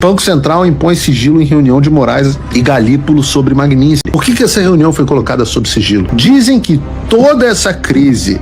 Banco Central impõe sigilo em reunião de Moraes e Galípolo sobre Magnitsky. Por que essa reunião foi colocada sob sigilo? Dizem que toda essa crise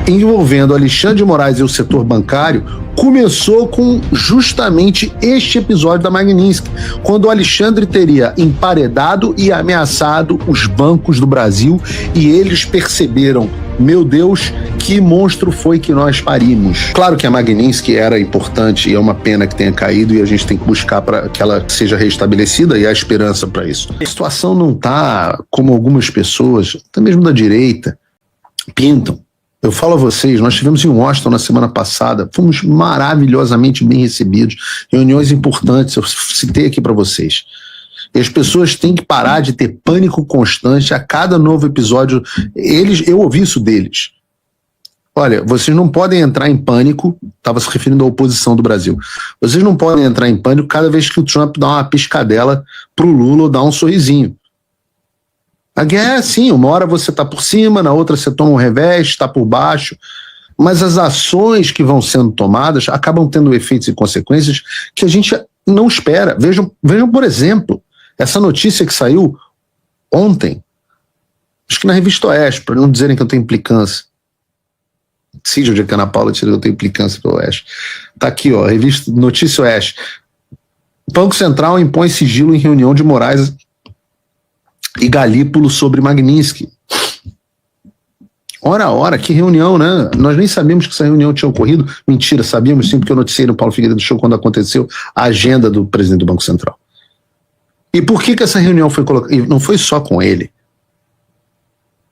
envolvendo Alexandre de Moraes e o setor bancário começou com justamente este episódio da Magnitsky, quando o Alexandre teria emparedado e ameaçado os bancos do Brasil e eles perceberam: meu Deus, que monstro foi que nós parimos. Claro que a Magnitsky era importante e é uma pena que tenha caído e a gente tem que buscar para que ela seja restabelecida e há esperança para isso. A situação não está como algumas pessoas, até mesmo da direita, pintam. Eu falo a vocês, nós estivemos em Washington na semana passada, fomos maravilhosamente bem recebidos, reuniões importantes, eu citei aqui para vocês. E as pessoas têm que parar de ter pânico constante a cada novo episódio. Eu ouvi isso deles. Olha, vocês não podem entrar em pânico, estava se referindo à oposição do Brasil, vocês não podem entrar em pânico cada vez que o Trump dá uma piscadela pro Lula ou dá um sorrisinho. A guerra é assim, uma hora você está por cima, na outra você toma um revés, está por baixo, mas as ações que vão sendo tomadas acabam tendo efeitos e consequências que a gente não espera. Vejam, por exemplo, essa notícia que saiu ontem, acho que na Revista Oeste, para não dizerem que eu tenho implicância. Cídio de Ana Paula disse que eu tenho implicância pelo Oeste. Está aqui, ó, Revista Notícia Oeste. Banco Central impõe sigilo em reunião de Moraes e Galípolo sobre Magnitsky. Ora, que reunião, né? Nós nem sabíamos que essa reunião tinha ocorrido. Mentira, sabíamos sim, porque eu noticiei no Paulo Figueiredo Show quando aconteceu a agenda do presidente do Banco Central. E por que essa reunião foi colocada? E não foi só com ele.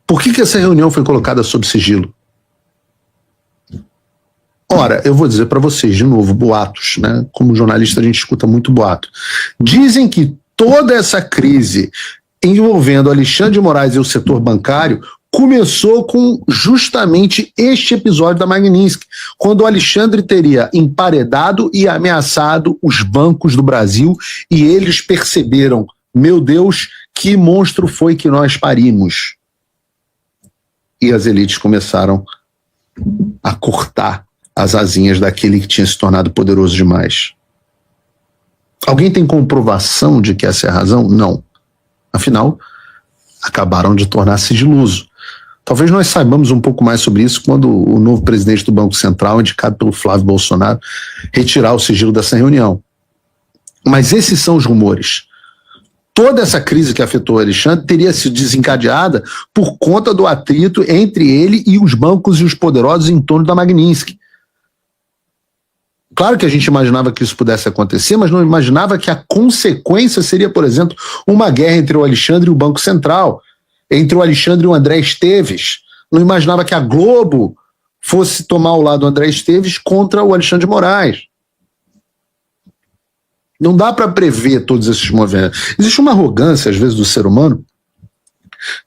Por que essa reunião foi colocada sob sigilo? Ora, eu vou dizer para vocês de novo, boatos, né? Como jornalista a gente escuta muito boato. Dizem que toda essa crise envolvendo Alexandre de Moraes e o setor bancário começou com justamente este episódio da Magnitsky, quando o Alexandre teria emparedado e ameaçado os bancos do Brasil e eles perceberam: meu Deus, que monstro foi que nós parimos. E as elites começaram a cortar as asinhas daquele que tinha se tornado poderoso demais. Alguém tem comprovação de que essa é a razão? Não. Afinal, acabaram de tornar sigiloso. Talvez nós saibamos um pouco mais sobre isso quando o novo presidente do Banco Central, indicado pelo Flávio Bolsonaro, retirar o sigilo dessa reunião. Mas esses são os rumores. Toda essa crise que afetou o Alexandre teria sido desencadeada por conta do atrito entre ele e os bancos e os poderosos em torno da Magnitsky. Claro que a gente imaginava que isso pudesse acontecer, mas não imaginava que a consequência seria, por exemplo, uma guerra entre o Alexandre e o Banco Central, entre o Alexandre e o André Esteves. Não imaginava que a Globo fosse tomar o lado do André Esteves contra o Alexandre de Moraes. Não dá para prever todos esses movimentos. Existe uma arrogância, às vezes, do ser humano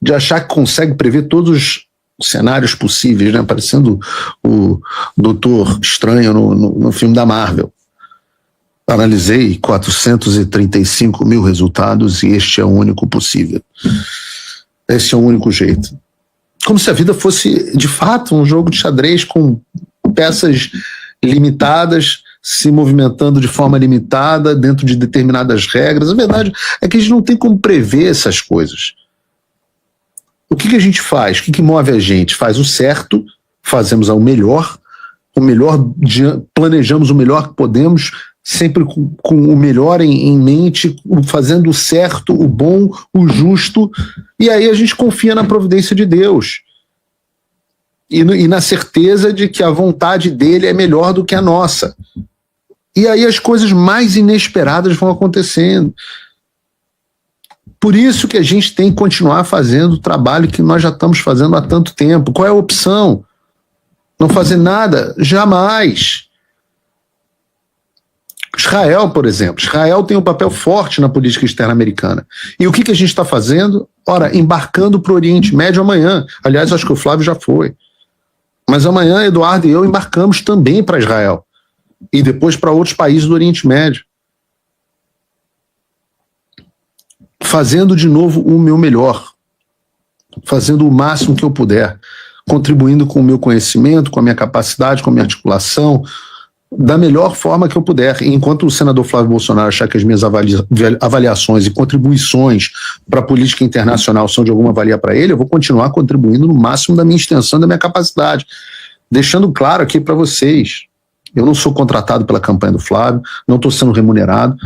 de achar que consegue prever todos os cenários possíveis, né? Parecendo o Doutor Estranho no filme da Marvel. Analisei 435 mil resultados e este é o único possível. Esse é o único jeito. Como se a vida fosse, de fato, um jogo de xadrez com peças limitadas, se movimentando de forma limitada, dentro de determinadas regras. A verdade é que a gente não tem como prever essas coisas. O que a gente faz? O que move a gente? Faz o certo, fazemos o melhor, planejamos o melhor que podemos, sempre com o melhor em mente, fazendo o certo, o bom, o justo, e aí a gente confia na providência de Deus. E na certeza de que a vontade dele é melhor do que a nossa. E aí as coisas mais inesperadas vão acontecendo. Por isso que a gente tem que continuar fazendo o trabalho que nós já estamos fazendo há tanto tempo. Qual é a opção? Não fazer nada? Jamais. Israel, por exemplo. Israel tem um papel forte na política externa americana. E o que a gente está fazendo? Ora, embarcando para o Oriente Médio amanhã. Aliás, acho que o Flávio já foi. Mas amanhã, Eduardo e eu embarcamos também para Israel. E depois para outros países do Oriente Médio. Fazendo de novo o meu melhor. Fazendo o máximo que eu puder. Contribuindo com o meu conhecimento, com a minha capacidade, com a minha articulação, da melhor forma que eu puder. Enquanto o senador Flávio Bolsonaro achar que as minhas avaliações e contribuições para a política internacional são de alguma valia para ele, eu vou continuar contribuindo no máximo da minha extensão, da minha capacidade. Deixando claro aqui para vocês, eu não sou contratado pela campanha do Flávio, não estou sendo remunerado.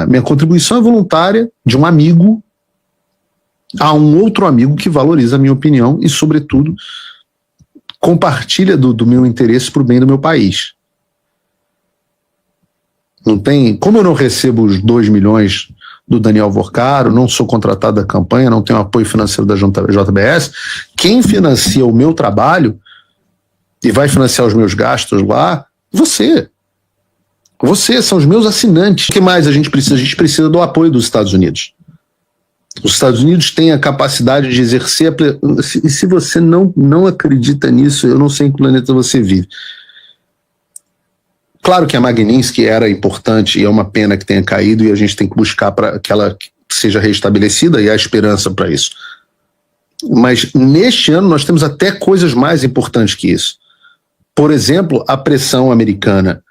Minha contribuição é voluntária de um amigo a um outro amigo que valoriza a minha opinião e, sobretudo, compartilha do meu interesse para o bem do meu país. Não tem, como eu não recebo os 2 milhões do Daniel Vorcaro, não sou contratado da campanha, não tenho apoio financeiro da JBS, quem financia o meu trabalho e vai financiar os meus gastos lá, você. Você, são os meus assinantes. O que mais a gente precisa? A gente precisa do apoio dos Estados Unidos. Os Estados Unidos têm a capacidade de exercer... E se você não acredita nisso, eu não sei em que planeta você vive. Claro que a Magnitsky era importante e é uma pena que tenha caído e a gente tem que buscar para que ela seja restabelecida e há esperança para isso. Mas neste ano nós temos até coisas mais importantes que isso. Por exemplo, a pressão americana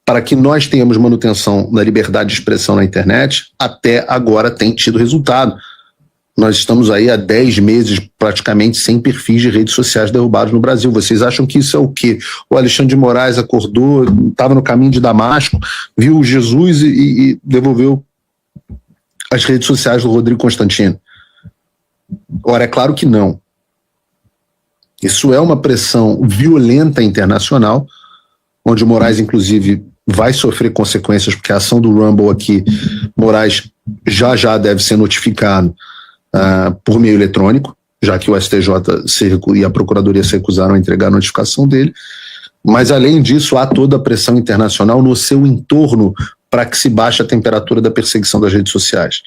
para que nós tenhamos manutenção da liberdade de expressão na internet até agora tem tido resultado. Nós estamos aí há 10 meses praticamente sem perfis de redes sociais derrubados no Brasil. Vocês acham que isso é o quê? O Alexandre de Moraes acordou, estava no caminho de Damasco, viu Jesus e devolveu as redes sociais do Rodrigo Constantino? Ora, é claro que não. Isso é uma pressão violenta internacional, onde o Moraes, inclusive, vai sofrer consequências, porque a ação do Rumble aqui, Moraes já deve ser notificado por meio eletrônico, já que o STJ e a Procuradoria se recusaram a entregar a notificação dele. Mas, além disso, há toda a pressão internacional no seu entorno para que se baixe a temperatura da perseguição das redes sociais.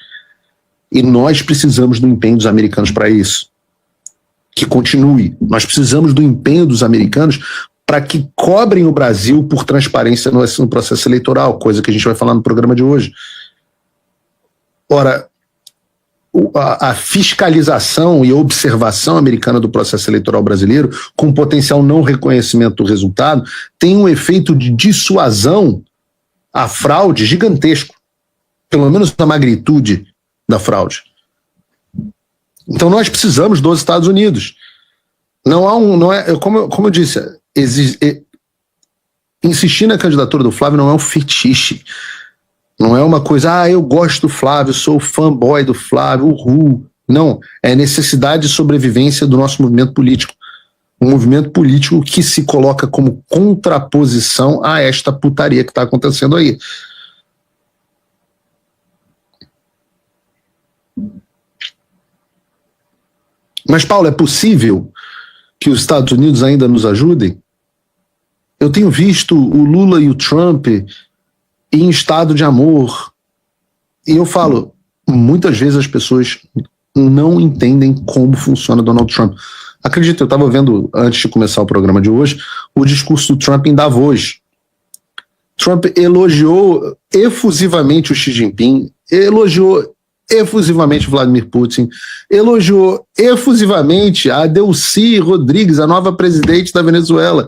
E nós precisamos do empenho dos americanos para isso. Que continue. Nós precisamos do empenho dos americanos para que cobrem o Brasil por transparência no processo eleitoral, coisa que a gente vai falar no programa de hoje. Ora, a fiscalização e observação americana do processo eleitoral brasileiro, com potencial não reconhecimento do resultado, tem um efeito de dissuasão à fraude gigantesco, pelo menos na magnitude da fraude. Então nós precisamos dos Estados Unidos. Como eu disse, insistir na candidatura do Flávio não é um fetiche. Não é uma coisa, eu gosto do Flávio, sou fanboy do Flávio, Não, é necessidade de sobrevivência do nosso movimento político. Um movimento político que se coloca como contraposição a esta putaria que está acontecendo aí. Mas, Paulo, é possível que os Estados Unidos ainda nos ajudem? Eu tenho visto o Lula e o Trump em estado de amor. E eu falo, muitas vezes as pessoas não entendem como funciona Donald Trump. Acredito, eu estava vendo, antes de começar o programa de hoje, o discurso do Trump em Davos. Trump elogiou efusivamente o Xi Jinping, elogiou efusivamente Vladimir Putin, elogiou efusivamente a Delcy Rodrigues, a nova presidente da Venezuela.